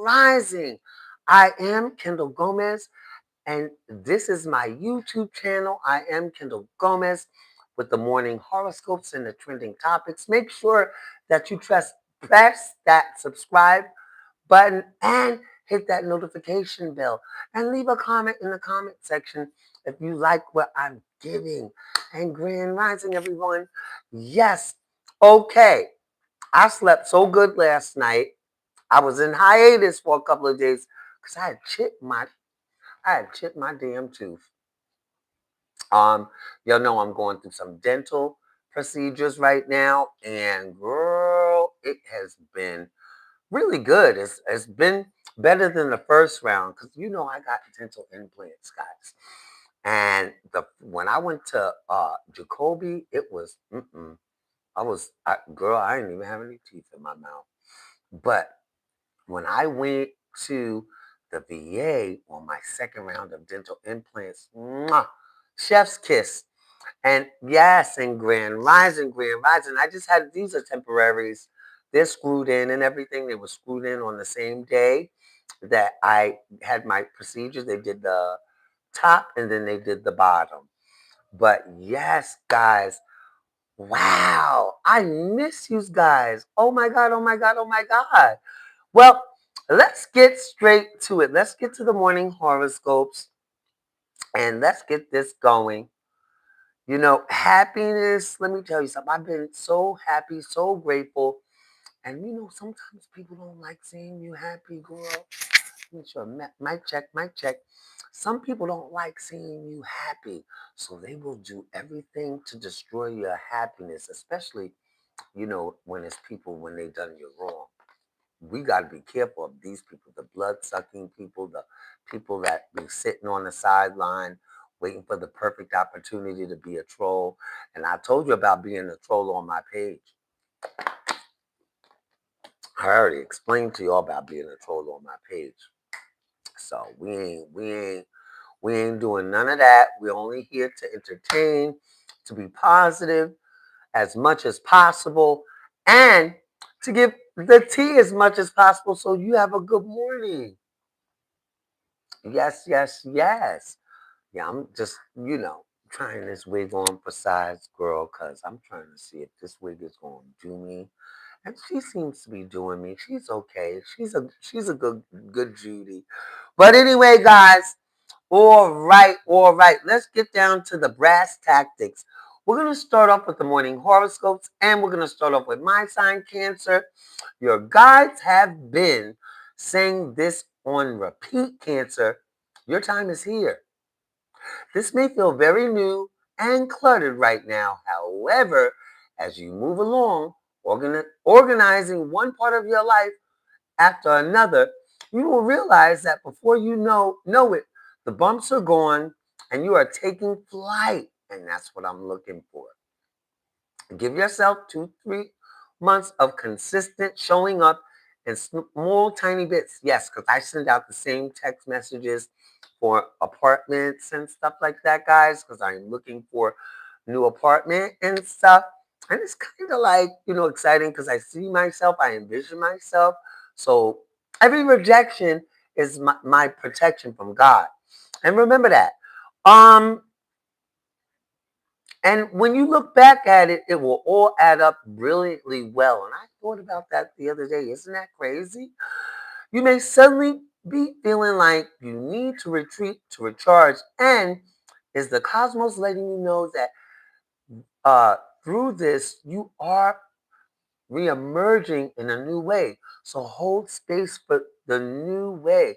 Rising. I am Kendall Gomez, and this is my YouTube channel. I am Kendall Gomez with the morning horoscopes and the trending topics. Make sure that you press that subscribe button and hit that notification bell and leave a comment in the comment section if you like what I'm giving. And Grand Rising, everyone. Yes. Okay. I slept so good last night. I was in hiatus for a couple of days because I had chipped my damn tooth. Um, y'all know I'm going through some dental procedures right now, and girl, it has been really good. It's been better than the first round because I got dental implants, guys. And when I went to Jacoby, it was girl, I didn't even have any teeth in my mouth. But when I went to the VA on my second round of dental implants, mwah, chef's kiss. And yes, and Grand Rising. I just had, these are temporaries. They're screwed in and everything. They were screwed in on the same day that I had my procedures. They did the top and then they did the bottom. But yes, guys, wow, I miss you guys. Oh my God, oh my God, oh my God. Well, let's get straight to it. Let's get to the morning horoscopes and let's get this going. Happiness, let me tell you something. I've been so happy, so grateful. And sometimes people don't like seeing you happy, girl. Make sure, mic check, mic check. Some people don't like seeing you happy. So they will do everything to destroy your happiness, especially, when it's people when they done you wrong. We got to be careful of these people, the blood-sucking people, the people that be sitting on the sideline waiting for the perfect opportunity to be a troll. And I told you about being a troll on my page. I already explained to you all about being a troll on my page. So we ain't doing none of that. We're only here to entertain, to be positive as much as possible, and to give the tea as much as possible so you have a good morning. Yes, yes, yes. Yeah, I'm just, trying this wig on for size girl because I'm trying to see if this wig is going to do me. And she seems to be doing me. She's okay. She's a good Judy. But anyway, guys, all right, all right. Let's get down to the brass tactics. We're going to start off with the morning horoscopes, and we're going to start off with my sign, Cancer. Your guides have been saying this on repeat, Cancer. Your time is here. This may feel very new and cluttered right now. However, as you move along, organizing one part of your life after another, you will realize that before you know it, the bumps are gone and you are taking flight. And that's what I'm looking for. Give yourself 2, 3 months of consistent showing up in small, tiny bits. Yes, because I send out the same text messages for apartments and stuff like that, guys, because I'm looking for new apartment and stuff. And it's kind of like, exciting because I see myself, I envision myself. So every rejection is my protection from God. And remember that. Um, and when you look back at it, it will all add up brilliantly well. And I thought about that the other day. Isn't that crazy? You may suddenly be feeling like you need to retreat to recharge. And is the cosmos letting you know that uh, through this, you are reemerging in a new way. So hold space for the new way.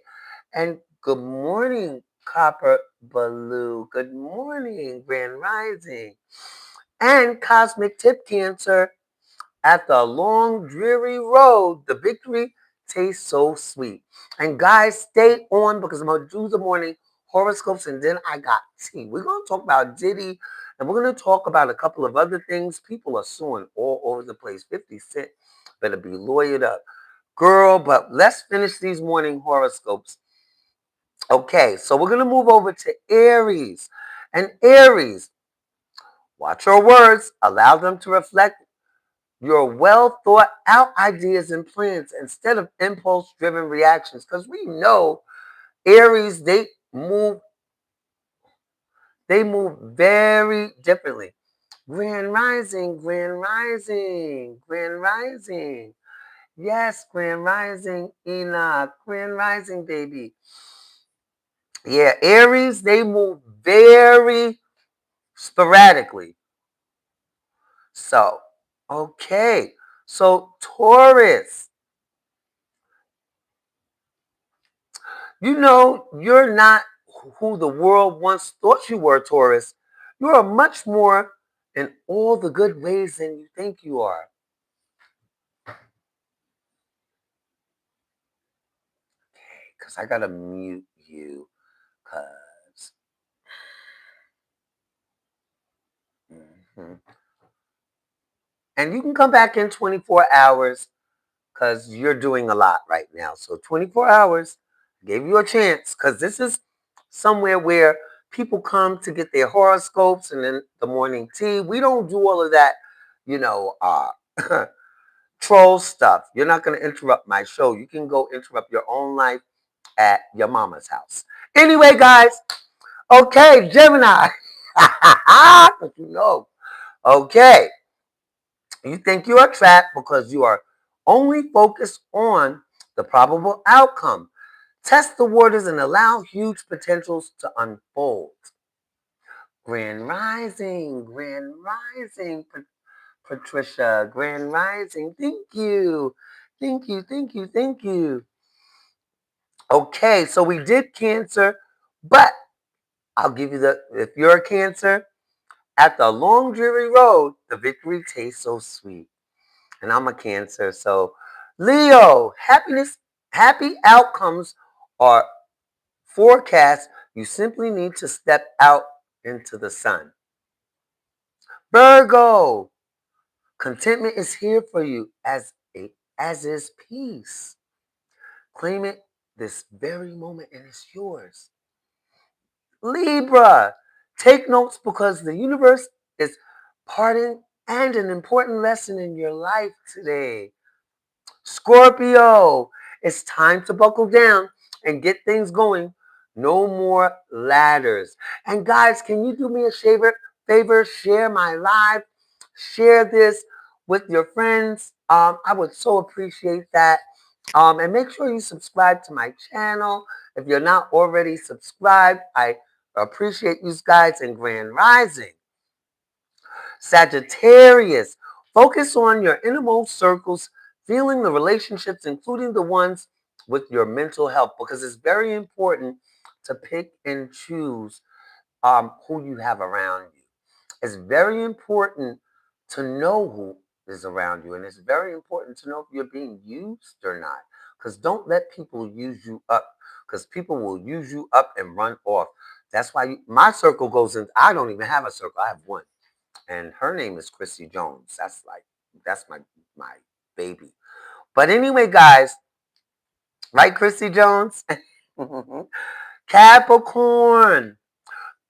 And good morning, Copper Baloo. Good morning, Grand Rising. And Cosmic Tip, Cancer. After a long, dreary road, the victory tastes so sweet. And guys, stay on because I'm going to do the morning horoscopes and then I got tea. We're going to talk about Diddy and we're going to talk about a couple of other things. People are suing all over the place. 50 Cent better be lawyered up. Girl, but let's finish these morning horoscopes. Okay, so we're going to move over to Aries. And Aries, watch your words, allow them to reflect your well thought out ideas and plans instead of impulse driven reactions. Because we know Aries, they move very differently. Grand rising, grand rising, grand rising. Yes, grand rising, Enoch, grand rising, baby. Yeah, Aries, they move very sporadically. So, okay. So, Taurus, you're not who the world once thought you were, Taurus. You are much more in all the good ways than you think you are. Because I got to mute you. Because. Mhm. And you can come back in 24 hours because you're doing a lot right now. So 24 hours, gave you a chance because this is somewhere where people come to get their horoscopes and then the morning tea. We don't do all of that, you know, troll stuff. You're not going to interrupt my show. You can go interrupt your own life at your mama's house. Anyway, guys, okay, Gemini. 'Cause okay, you think you are trapped because you are only focused on the probable outcome. Test the waters and allow huge potentials to unfold. Grand rising, Patricia, grand rising. Thank you. Thank you, thank you, thank you. Okay, so we did Cancer, but I'll give you if you're a Cancer, at the long, dreary road, the victory tastes so sweet. And I'm a Cancer, so Leo, happy outcomes are forecast. You simply need to step out into the sun. Virgo, contentment is here for you as is peace. Claim it this very moment and it's yours. Libra, take notes because the universe is parting and an important lesson in your life today. Scorpio, it's time to buckle down and get things going. No more ladders. And guys, can you do me a favor? Share my live. Share this with your friends. I would so appreciate that. And make sure you subscribe to my channel. If you're not already subscribed, I appreciate you guys in Grand Rising. Sagittarius, focus on your innermost circles, feeling the relationships, including the ones with your mental health, because it's very important to pick and choose who you have around you. It's very important to know who is around you, and it's very important to know if you're being used or not. Because don't let people use you up, because people will use you up and run off. That's why my circle goes in. I don't even have a circle. I have one and her name is Chrissy Jones. That's my baby. But anyway, guys, right, Chrissy Jones? Capricorn,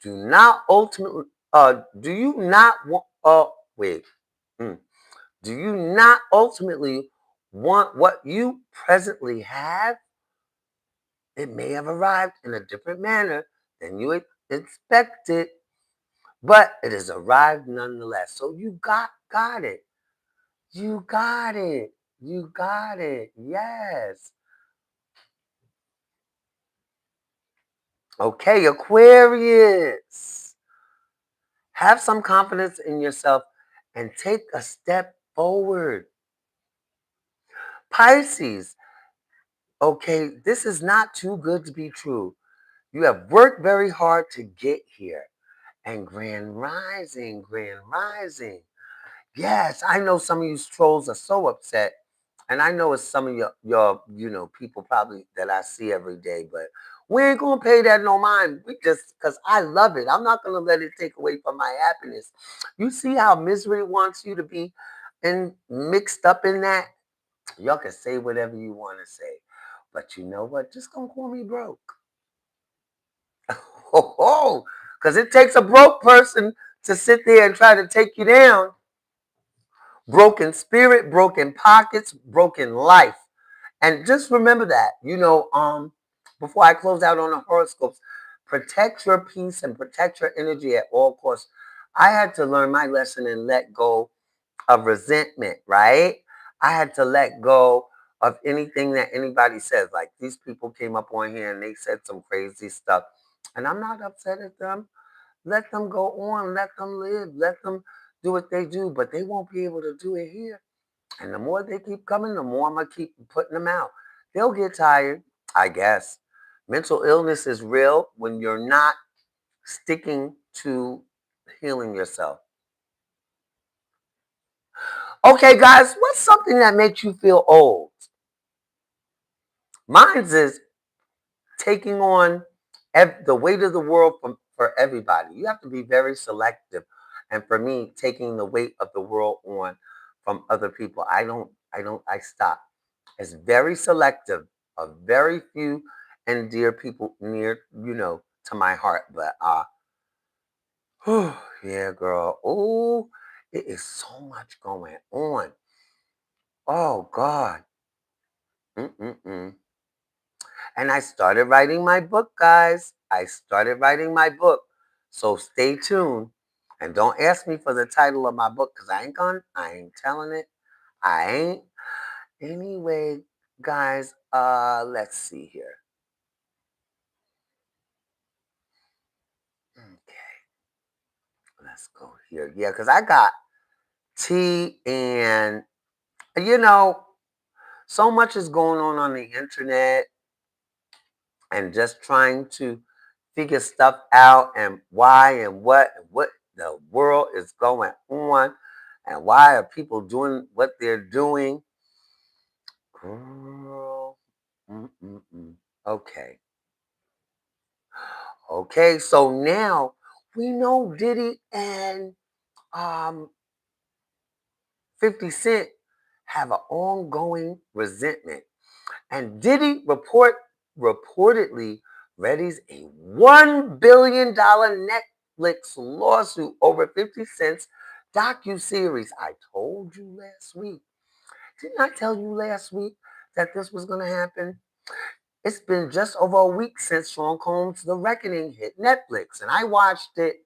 do not ultimately do you not want wait. Mm, do you not ultimately want what you presently have? It may have arrived in a different manner than you expected, but it has arrived nonetheless. So you got it. You got it. You got it. Yes. Okay, Aquarius. Have some confidence in yourself and take a step forward. Pisces. Okay, this is not too good to be true. You have worked very hard to get here. And grand rising, grand rising. Yes, I know some of you trolls are so upset. And I know it's some of your people probably that I see every day, but we ain't gonna pay that no mind. We just because I love it. I'm not gonna let it take away from my happiness. You see how misery wants you to be and mixed up in that? Y'all can say whatever you want to say. But you know what? Just don't call me broke. Oh, because it takes a broke person to sit there and try to take you down. Broken spirit, broken pockets, broken life. And just remember that, before I close out on the horoscopes, protect your peace and protect your energy at all costs. I had to learn my lesson and let go of resentment, right? I had to let go of anything that anybody says. Like these people came up on here and they said some crazy stuff. And I'm not upset at them. Let them go on, let them live, let them do what they do, but they won't be able to do it here. And the more they keep coming, the more I'm going to keep putting them out. They'll get tired, I guess. Mental illness is real when you're not sticking to healing yourself. Okay, guys, what's something that makes you feel old? Mine's is taking on the weight of the world for everybody. You have to be very selective. And for me, taking the weight of the world on from other people, I stop. It's very selective. A very few and dear people near, to my heart. But yeah, girl. Oh, it is so much going on. Oh God. Mm-mm-mm. And I started writing my book, guys. I started writing my book. So stay tuned. And don't ask me for the title of my book because I ain't telling it. I ain't. Anyway, guys, let's see here. Okay, let's go here. Yeah, because I got tea and you know, so much is going on the internet and just trying to figure stuff out and why and what the world is going on and why are people doing what they're doing. Girl, mm-mm-mm. Okay. Okay, so now we know Diddy and um 50 Cent have an ongoing resentment. And Diddy reportedly readies a $1 billion Netflix lawsuit over 50 Cent's docu-series. I told you last week. Didn't I tell you last week that this was going to happen? It's been just over a week since Sean Combs' The Reckoning hit Netflix, and I watched it,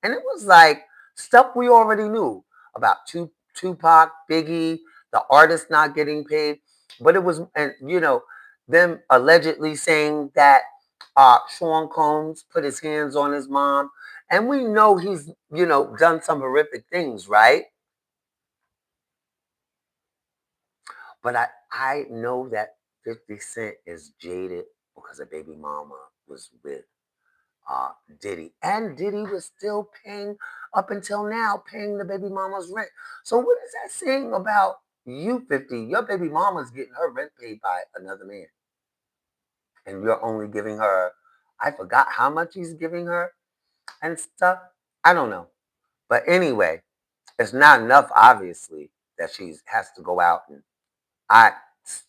and it was like stuff we already knew about Tupac, Biggie, the artist not getting paid, but it was, and them allegedly saying that Sean Combs put his hands on his mom, and we know he's done some horrific things, right? But I know that 50 Cent is jaded because a baby mama was with uh, Diddy. And Diddy was still paying, up until now, paying the baby mama's rent. So what is that saying about you, 50? Your baby mama's getting her rent paid by another man. And you're only giving her, I forgot how much he's giving her and stuff. I don't know. But anyway, it's not enough, obviously, that she has to go out and I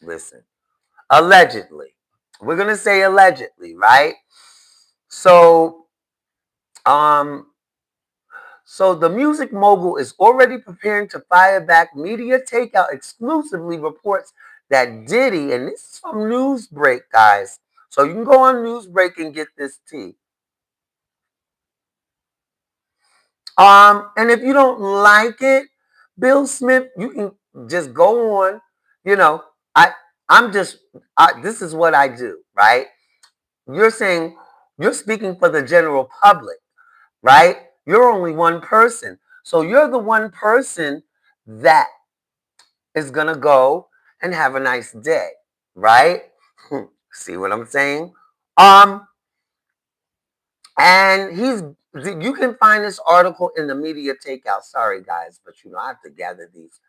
listen. Allegedly. We're gonna say allegedly, right? So, um, so the music mogul is already preparing to fire back. Media Takeout exclusively reports that Diddy, and this is from Newsbreak, guys. So you can go on Newsbreak and get this tea. And if you don't like it, Bill Smith, you can just go on. You know, I, I'm just, this is what I do, right? You're saying you're speaking for the general public, right? You're only one person. So you're the one person that is going to go and have a nice day, right? See what I'm saying? Um, and you can find this article in the media takeout. Sorry, guys, but I have to gather these.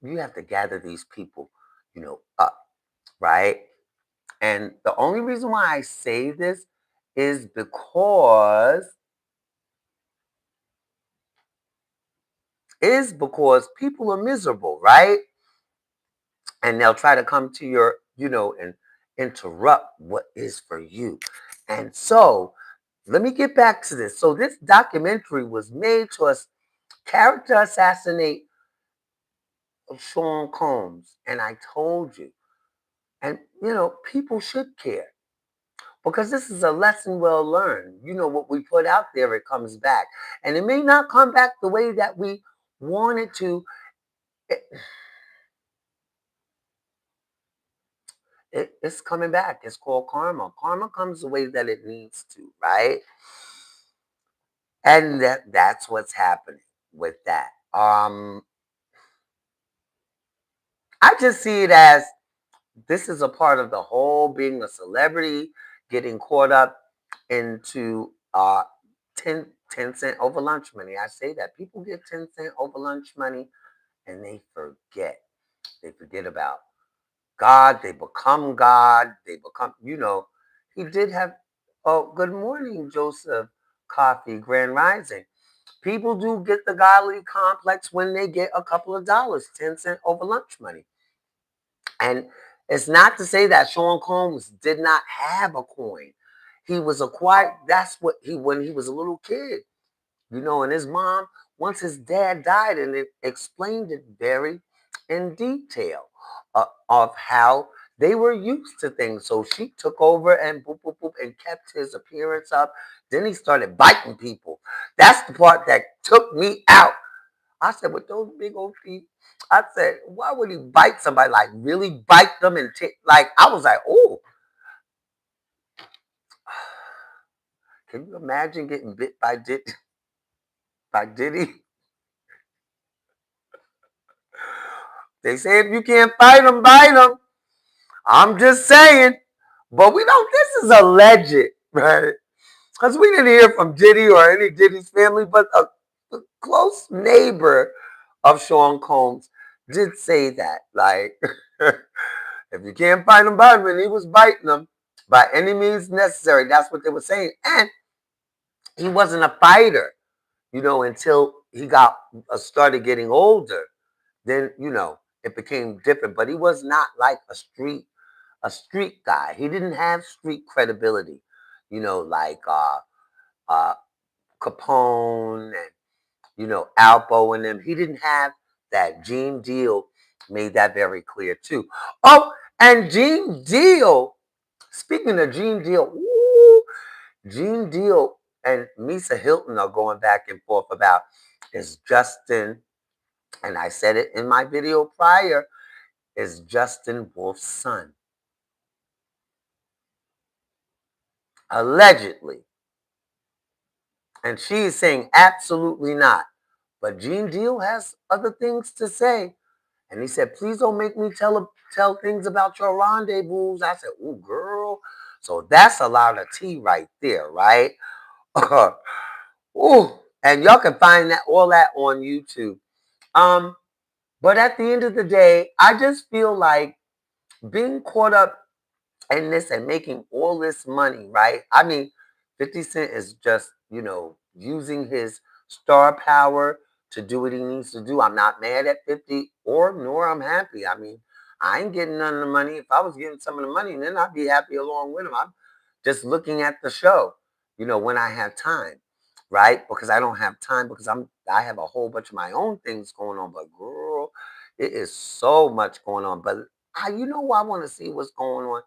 You have to gather these people, up, right? And the only reason why I say this is because people are miserable, right? And they'll try to come to and interrupt what is for you. And so let me get back to this. So this documentary was made to us character assassinate of Sean Combs. And I told you, and people should care because this is a lesson well learned. What we put out there, it comes back. And it may not come back the way that we want it to. It, it's coming back. It's called karma. Karma comes the way that it needs to, right? And that's what's happening with that. I just see it as this is a part of the whole being a celebrity, getting caught up into 10 cent over lunch money. I say that people get 10 cent over lunch money and they forget. They forget about God. They become God. They become, he did have, oh, good morning, Joseph Coffee, Grand Rising. People do get the godly complex when they get a couple of dollars, 10 cent over lunch money. And it's not to say that Sean Combs did not have a coin. He was acquired. That's what when he was a little kid, and his mom, once his dad died, and it explained it very in detail of how they were used to things. So she took over and boop, boop, boop, and kept his appearance up. Then he started biting people. That's the part that took me out. I said, with those big old feet, I said, why would he bite somebody? Like, really bite them and take, like, I was like, oh, can you imagine getting bit by by Diddy? They say if you can't fight them, bite them. I'm just saying. But we don't, this is alleged, right? Because we didn't hear from Diddy or any Diddy's family, but a close neighbor of Sean Combs did say that. Like, if you can't fight him, bite him. And he was biting them by any means necessary. That's what they were saying. And he wasn't a fighter, until he got started getting older. Then, it became different. But he was not like a street guy. He didn't have street credibility, like uh, Capone and Alpo and them. He didn't have that. Gene Deal made that very clear too. Oh, and Gene Deal. Speaking of Gene Deal, ooh, Gene Deal and Misa Hilton are going back and forth about is Justin, and I said it in my video prior, is Justin Wolf's son. Allegedly. And she is saying absolutely not. But Gene Deal has other things to say. And he said, please don't make me tell things about your rendezvous. I said, ooh, girl. So that's a lot of tea right there, right? Ooh. And y'all can find all that on YouTube. Um, but at the end of the day, I just feel like being caught up in this and making all this money, right? I mean, 50 Cent is just, using his star power to do what he needs to do. I'm not mad at 50 nor I'm happy. I mean, I ain't getting none of the money. If I was getting some of the money, then I'd be happy along with him. I'm just looking at the show, when I have time, right? Because I don't have time because I have a whole bunch of my own things going on. But girl, it is so much going on. But I want to see what's going on.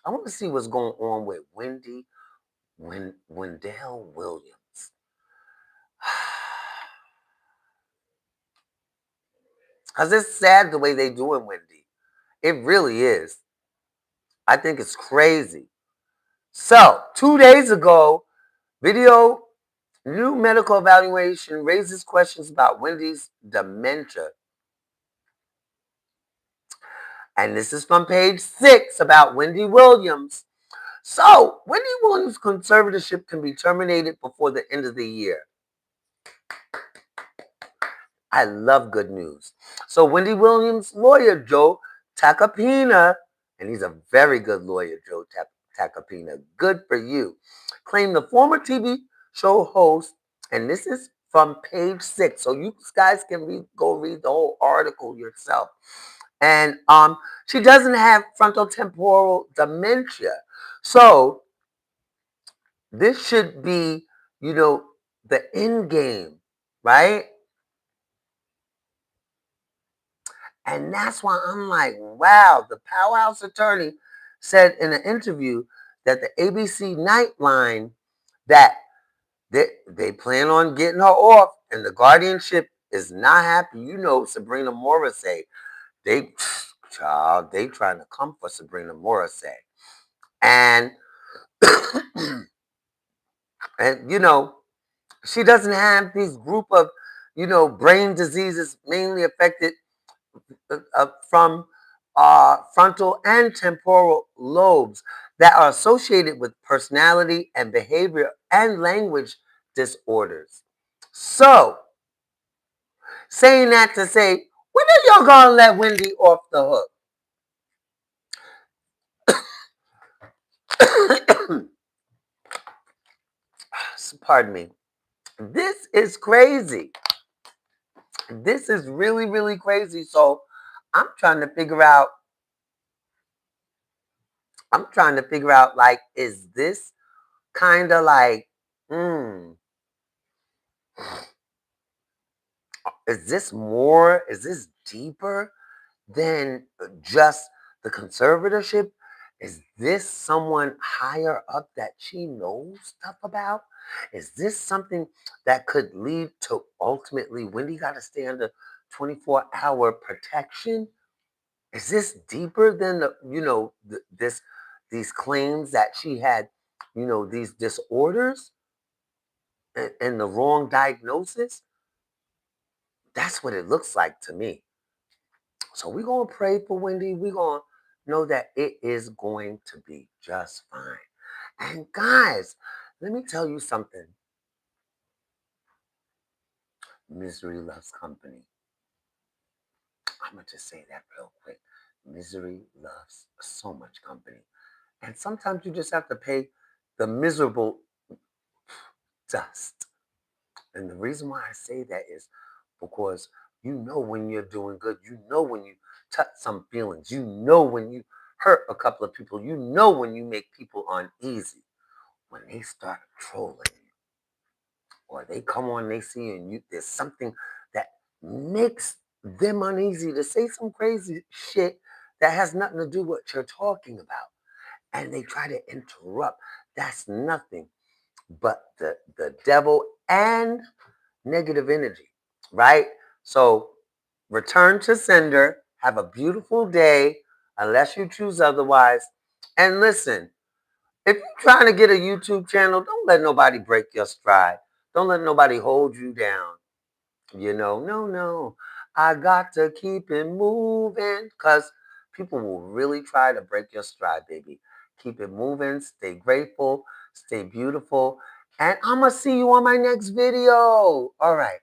I want to see what's going on with Wendell Williams. Because it's sad the way they doing Wendy. It really is. I think it's crazy. So, 2 days ago, video new medical evaluation raises questions about Wendy's dementia. And this is from page 6 about Wendy Williams. So, Wendy Williams' conservatorship can be terminated before the end of the year. I love good news. So Wendy Williams' lawyer, Joe Tacopina, and he's a very good lawyer, Joe Tacopina, good for you, claimed the former TV show host, and this is from page 6, so you guys can go read the whole article yourself. And she doesn't have frontal temporal dementia. So This should be, you know, the end game, right? And that's why I'm like, wow, the powerhouse attorney said in an interview that the ABC Nightline that they plan on getting her off and the guardianship is not happy. You know, Sabrina Morrissey, they, child, they trying to come for Sabrina Morrissey. And, and, she doesn't have these group of, brain diseases mainly affected from frontal and temporal lobes that are associated with personality and behavior and language disorders. So, saying that to say, when are y'all gonna let Wendy off the hook? Pardon me. This is crazy. This is really, really crazy. So, I'm trying to figure out. I'm trying to figure out, like, is this kind of like, hmm, is this more? Is this deeper than just the conservatorship? Is this someone higher up that she knows stuff about? Is this something that could lead to ultimately Wendy got to stay under 24-hour protection? Is this deeper than these claims that she had, these disorders and the wrong diagnosis? That's what it looks like to me. So we're going to pray for Wendy. We're going to know that it is going to be just fine. And guys, let me tell you something. Misery loves company. I'm going to just say that real quick. Misery loves so much company. And sometimes you just have to pay the miserable dust. And the reason why I say that is because you know when you're doing good, you know when you touch some feelings, you know when you hurt a couple of people, you know when you make people uneasy, when they start trolling you, or they come on, they see you, and there's something that makes them uneasy to say some crazy shit that has nothing to do with what you're talking about, and they try to interrupt. That's nothing but the devil and negative energy, right? So return to sender. Have a beautiful day, unless you choose otherwise. And listen, if you're trying to get a YouTube channel, don't let nobody break your stride. Don't let nobody hold you down. No, no. I got to keep it moving because people will really try to break your stride, baby. Keep it moving. Stay grateful. Stay beautiful. And I'm going to see you on my next video. All right.